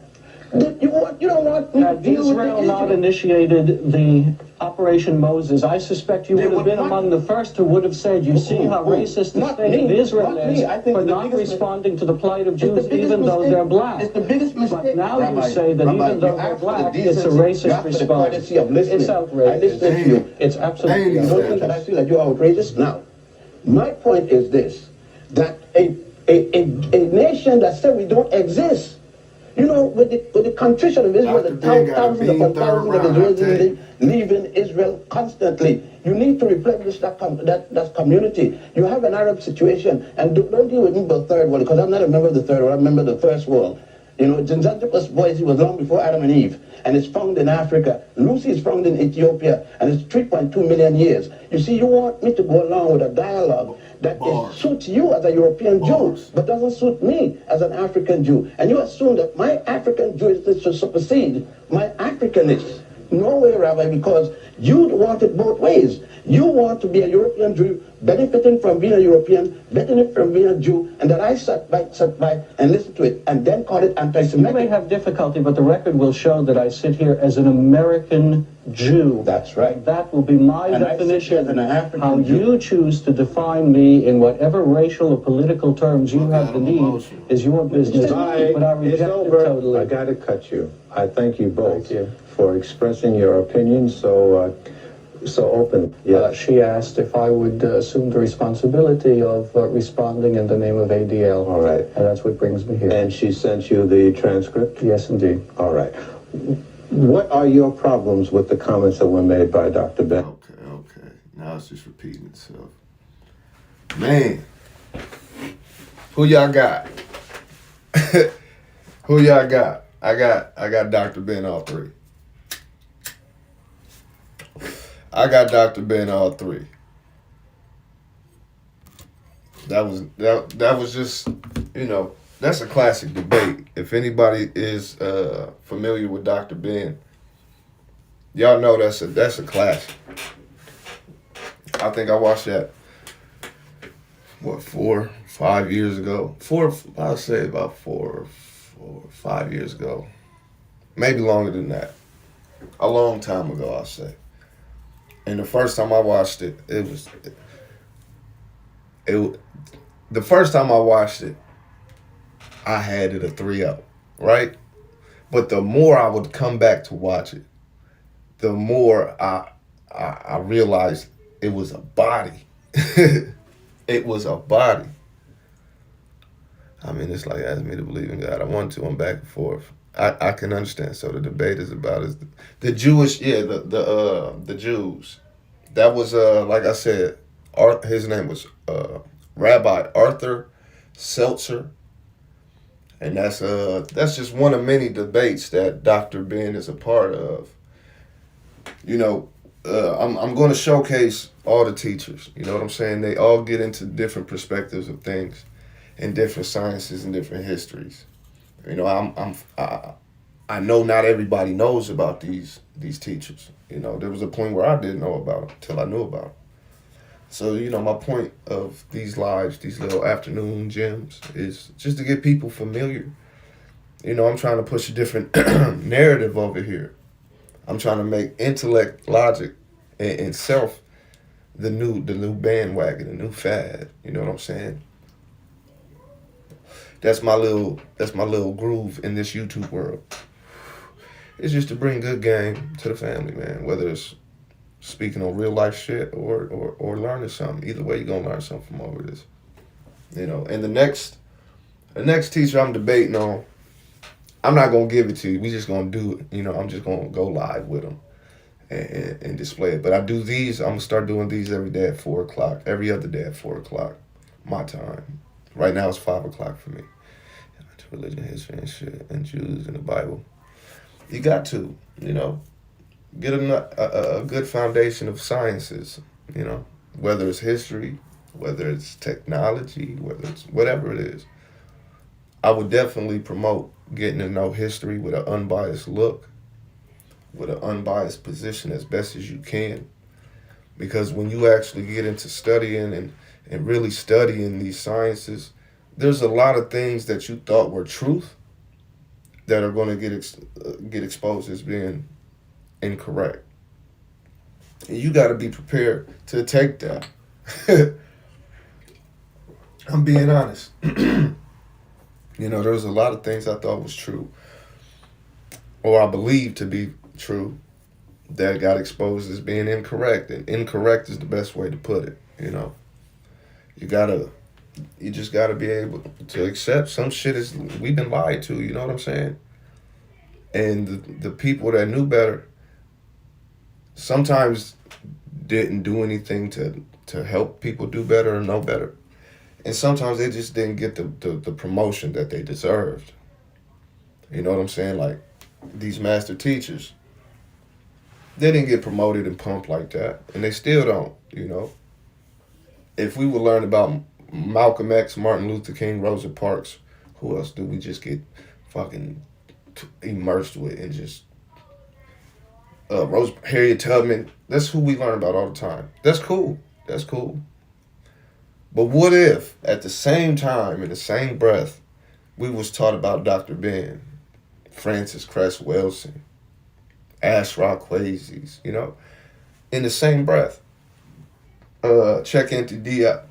You don't want me to deal with Israel not initiated the Operation Moses, I suspect you would have been among the first who would have said, you see how racist the state of Israel is for not responding to the plight of Jews even though they're black. It's the biggest mistake. But now you say that even though they're black, it's a racist response. It's outrageous. I listen to you. It's absolutely outrageous. You don't think that I feel that you're outrageous? Now, my point is this, that a nation that said we don't exist, you know, with the contrition of Israel, the thousands upon thousands of Israelis leaving Israel constantly, you need to replenish that community. You have an Arab situation, and don't deal with me about the third world, because I'm not a member of the third world, I'm a member of the first world. You know, Zanzibar's boys, he was long before Adam and Eve, and it's found in Africa. Lucy is found in Ethiopia, and it's 3.2 million years. You see, you want me to go along with a dialogue that suits you as a European Jew, but doesn't suit me as an African Jew. And you assume that my African Jewishness should supersede my Africanness. No way, Rabbi, because you want it both ways. You want to be a European Jew, benefiting from being a European, benefiting from being a Jew, and that I sat by and listened to it, and then call it anti-Semitic. You may have difficulty, but the record will show that I sit here as an American Jew. That's right. That will be my definition. As an African How Jew. you choose to define me in whatever racial or political terms you have the need is your business. But I reject it totally. I got to cut you. I thank you both for expressing your opinions so open. She asked if I would assume the responsibility of responding in the name of ADL. All right. And that's what brings me here. And she sent you the transcript? Yes, indeed. All right. What are your problems with the comments that were made by Dr. Ben? Okay. Now it's just repeating itself. Man. Who y'all got? Who y'all got? I got Dr. Ben all three. I got Dr. Ben all three. That was just, you know, that's a classic debate. If anybody is familiar with Dr. Ben, y'all know that's a classic. I think I watched that 4-5 years ago. I'll say about 4 or 5 years ago. Maybe longer than that. A long time ago, I'll say. And the first time I watched it, the first time I watched it, I had it a 3-0, right? But the more I would come back to watch it, the more I realized it was a body. It was a body. I mean, it's like asking me to believe in God. I want to. I'm back and forth. I can understand. So the debate is about the Jewish, the Jews. That was like I said, his name was Rabbi Arthur Seltzer, and that's just one of many debates that Dr. Ben is a part of. You know, I'm going to showcase all the teachers. You know what I'm saying? They all get into different perspectives of things, and different sciences and different histories. You know, I know not everybody knows about these teachers. You know, there was a point where I didn't know about them till I knew about them. So, you know, my point of these lives, these little afternoon gems, is just to get people familiar. You know, I'm trying to push a different narrative over here. I'm trying to make intellect, logic, and self the new bandwagon, the new fad. You know what I'm saying? That's my little groove in this YouTube world. It's just to bring good game to the family, man. Whether it's speaking on real life shit or learning something. Either way, you're gonna learn something from over this. You know, and the next teacher I'm debating on, I'm not going to give it to you. We just going to do it. You know, I'm just going to go live with them and display it. But I do these. I'm going to start doing these every day at 4 o'clock. Every other day at 4 o'clock. My time. Right now it's 5 o'clock for me. Religion, history, and shit, and Jews in the Bible. You got to, you know, get a good foundation of sciences, you know, whether it's history, whether it's technology, whether it's whatever it is. I would definitely promote getting to know history with an unbiased look, with an unbiased position as best as you can. Because when you actually get into studying and really studying these sciences, there's a lot of things that you thought were truth that are going to get exposed as being incorrect. And you got to be prepared to take that. I'm being honest. You know, there was a lot of things I thought was true, or I believed to be true, that got exposed as being incorrect. And incorrect is the best way to put it, you know. You just gotta be able to accept some shit we've been lied to, you know what I'm saying? And the people that knew better sometimes didn't do anything to help people do better or know better. And sometimes they just didn't get the promotion that they deserved. You know what I'm saying? Like these master teachers, they didn't get promoted and pumped like that. And they still don't, you know. If we would learn about Malcolm X, Martin Luther King, Rosa Parks, who else do we just get fucking immersed with? And just Harriet Tubman. That's who we learn about all the time. That's cool. That's cool. But what if at the same time, in the same breath, we was taught about Dr. Ben, Francis Cress Wilson, Ashraf Kwazis, you know, in the same breath. Check into Diop,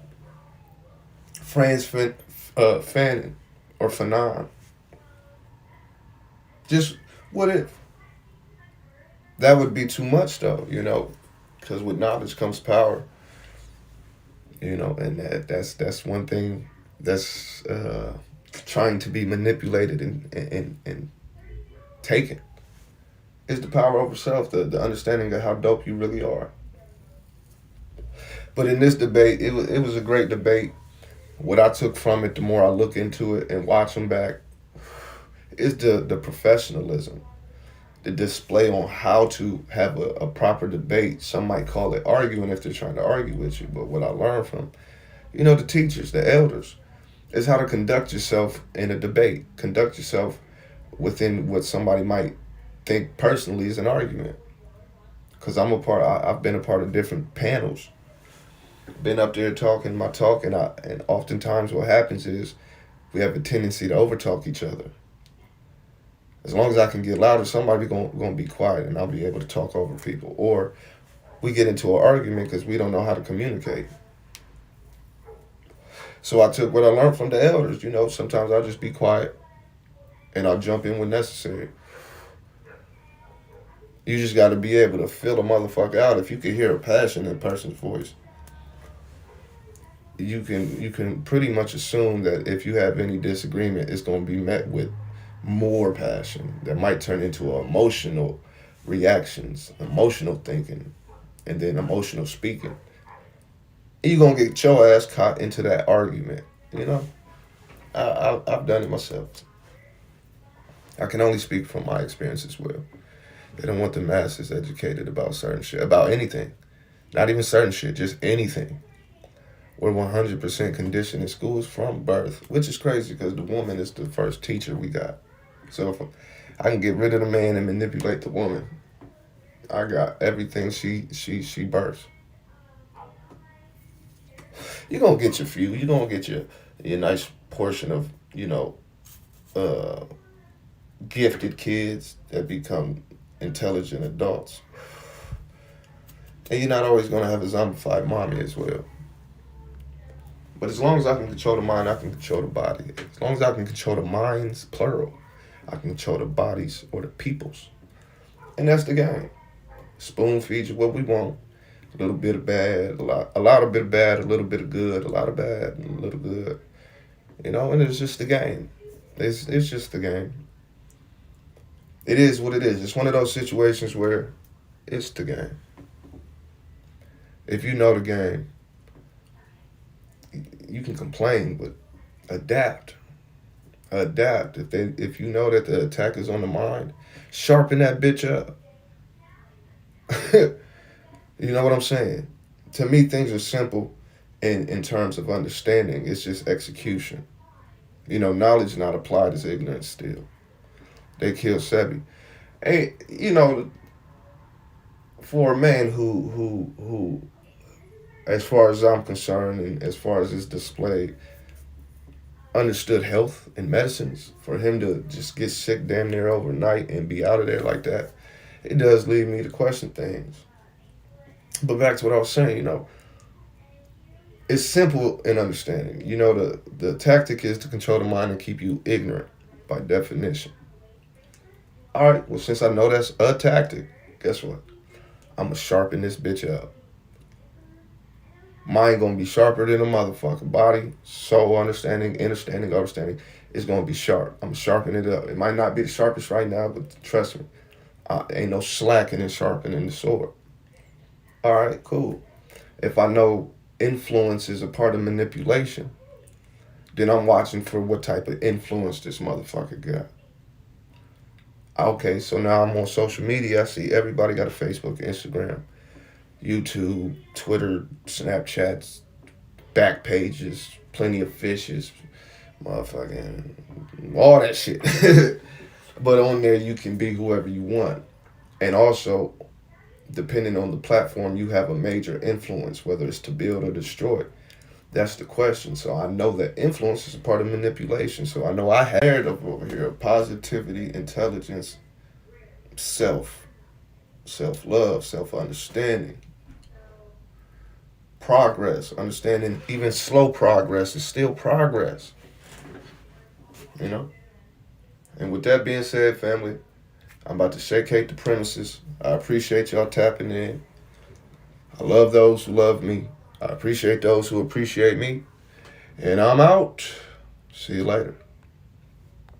Franz Fanon, or Fanon. Just what if? That would be too much, though, you know, because with knowledge comes power, you know, and that's one thing that's trying to be manipulated and taken, is the power over self, the understanding of how dope you really are. But in this debate, it was a great debate. What I took from it, the more I look into it and watch them back, is the professionalism, the display on how to have a proper debate. Some might call it arguing if they're trying to argue with you. But what I learned from, you know, the teachers, the elders, is how to conduct yourself in a debate. Conduct yourself within what somebody might think personally is an argument. Because I've been a part of different panels. Been up there talking my talk, and oftentimes what happens is we have a tendency to overtalk each other. As long as I can get louder, somebody gonna be quiet, and I'll be able to talk over people. Or we get into an argument because we don't know how to communicate. So I took what I learned from the elders. You know, sometimes I'll just be quiet, and I'll jump in when necessary. You just got to be able to feel a motherfucker out. If you can hear a passion in a person's voice, you can pretty much assume that if you have any disagreement, it's going to be met with more passion that might turn into emotional reactions, emotional thinking, and then emotional speaking. And you're going to get your ass caught into that argument, you know? I've done it myself. I can only speak from my experience as well. They don't want the masses educated about certain shit, about anything. Not even certain shit, just anything. We're 100% conditioned in schools from birth, which is crazy because the woman is the first teacher we got. So if I can get rid of the man and manipulate the woman, I got everything she births. You're going to get your few. You're going to get your nice portion of, you know, gifted kids that become intelligent adults. And you're not always going to have a zombified mommy as well. But as long as I can control the mind, I can control the body. As long as I can control the minds, plural, I can control the bodies or the peoples. And that's the game. Spoon feed you what we want. A little bit of bad, a lot of bit of bad, a little bit of good, a lot of bad, and a little good. You know, and it's just the game. It's just the game. It is what it is. It's one of those situations where it's the game. If you know the game, you can complain, but adapt. Adapt. If you know that the attack is on the mind, sharpen that bitch up. You know what I'm saying? To me, things are simple in terms of understanding. It's just execution. You know, knowledge not applied is ignorance still. They kill Sebi. Hey, you know, for a man who, as far as I'm concerned, and as far as it's displayed, understood health and medicines, for him to just get sick damn near overnight and be out of there like that, it does lead me to question things. But back to what I was saying, you know, it's simple in understanding. You know, the tactic is to control the mind and keep you ignorant by definition. All right, well, since I know that's a tactic, guess what? I'm going to sharpen this bitch up. Mind going to be sharper than a motherfucker. Body, soul, understanding, understanding is going to be sharp. I'm going to sharpen it up. It might not be the sharpest right now, but trust me, ain't no slacking and sharpening the sword. All right, cool. If I know influence is a part of manipulation, then I'm watching for what type of influence this motherfucker got. Okay, so now I'm on social media. I see everybody got a Facebook, Instagram, YouTube, Twitter, Snapchats, back pages, plenty of fishes, motherfucking, all that shit. But on there, you can be whoever you want. And also, depending on the platform, you have a major influence, whether it's to build or destroy. That's the question. So I know that influence is a part of manipulation. So I know I had over here positivity, intelligence, self-love, self-understanding, progress, understanding even slow progress is still progress. You know? And with that being said, family, I'm about to shake the premises. I appreciate y'all tapping in. I love those who love me. I appreciate those who appreciate me. And I'm out. See you later.